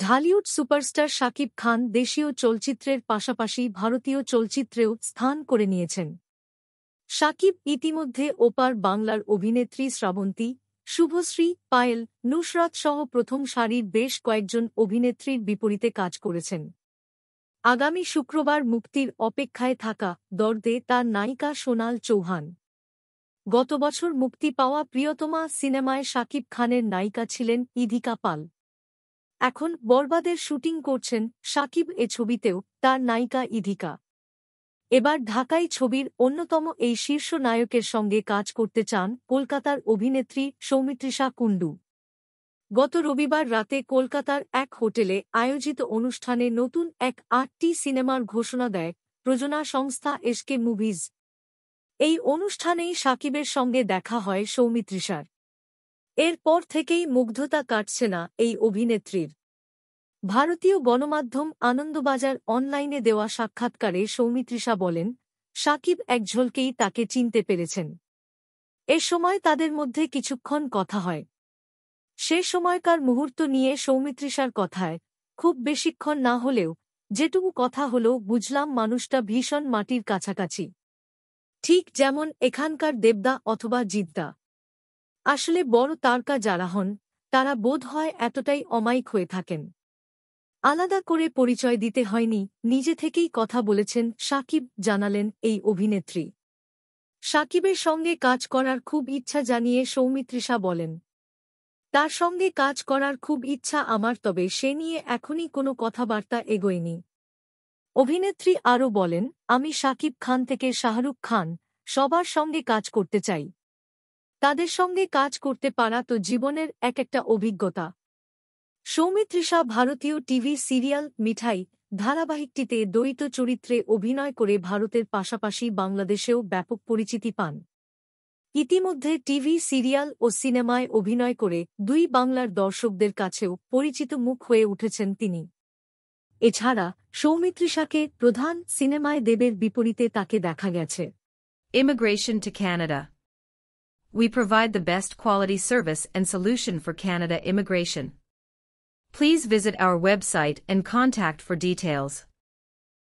Dhallywood superstar Shakib Khan দেশীয় চলচ্চিত্রের পাশাপাশি ভারতীয় চলচ্চিত্রেও স্থান করে নিয়েছেন। শাকিব ইতিমধ্যে ওপার বাংলার অভিনেত্রী শ্রাবন্তী, শুভশ্রী, পায়েল, নুসরাত সহ প্রথম সারির বেশ কয়েকজন অভিনেত্রীর বিপরীতে কাজ করেছেন। আগামী শুক্রবার মুক্তির অপেক্ষায় থাকা দর্দে তার নায়িকা সোনাল চৌহান। গত বছর মুক্তি পাওয়া প্রিয়তমা সিনেমায় শাকিব খানের নায়িকা ছিলেন ইধিকা পাল। এখন বরবাদের শুটিং করছেন শাকিব। এ ছবিতেও তার নায়িকা ইধিকা। এবার ঢাকাই ছবির অন্যতম এই শীর্ষ নায়কের সঙ্গে কাজ করতে চান কলকাতার অভিনেত্রী সৌমিত্রিষা কুণ্ডু। গত রবিবার রাতে কলকাতার এক হোটেলে আয়োজিত অনুষ্ঠানে নতুন এক ৮টি সিনেমার ঘোষণা দেয় প্রযোজনা সংস্থা এসকে মুভিজ। এই অনুষ্ঠানেই শাকিবের সঙ্গে দেখা হয় সৌমিত্রিষার। এরপর থেকেই মুগ্ধতা কাটছে না এই অভিনেত্রীর। ভারতীয় গণমাধ্যম আনন্দবাজার অনলাইনে দেওয়া সাক্ষাৎকারে সৌমিত্রিষা বলেন, শাকিব এক ঝলকেই তাকে চিনতে পেরেছেন। এ সময় তাদের মধ্যে কিছুক্ষণ কথা হয়। সে সময়কার মুহূর্ত নিয়ে সৌমিত্রিষার কথায়, খুব বেশিক্ষণ না হলেও যেটুকু কথা হলো বুঝলাম মানুষটা ভীষণ মাটির কাছাকাছি। ঠিক যেমন এখানকার দেবদা অথবা জিদ্দা। আসলে বড় তারকা যারা হন তারা বোধ হয় এতটাই অমায়িক হয়ে থাকেন। আলাদা করে পরিচয় দিতে হয়নি, নিজে থেকেই কথা বলেছেন শাকিব, জানালেন এই অভিনেত্রী। শাকিবের সঙ্গে কাজ করার খুব ইচ্ছা জানিয়ে সৌমিত্রিষা বলেন, তার সঙ্গে কাজ করার খুব ইচ্ছা আমার, তবে সে নিয়ে এখনই কোনো কথাবার্তা এগোয়নি। অভিনেত্রী আরও বলেন, আমি শাকিব খান থেকে শাহরুখ খান সবার সঙ্গে কাজ করতে চাই। তাদের সঙ্গে কাজ করতে পারা তো জীবনের একটা অভিজ্ঞতা। সৌমিত্রিষা ভারতীয় টিভি সিরিয়াল মিঠাই ধারাবাহিকটিতে দ্বৈত চরিত্রে অভিনয় করে ভারতের পাশাপাশি বাংলাদেশেও ব্যাপক পরিচিতি পান। ইতিমধ্যে টিভি সিরিয়াল ও সিনেমায় অভিনয় করে দুই বাংলার দর্শকদের কাছেও পরিচিত মুখ হয়ে উঠেছেন তিনি। এছাড়া সৌমিত্রিষাকে প্রধান সিনেমায় দেবের বিপরীতে তাকে দেখা গেছে। Immigration to Canada. We provide the best quality service and solution for Canada immigration. Please visit our website and contact for details.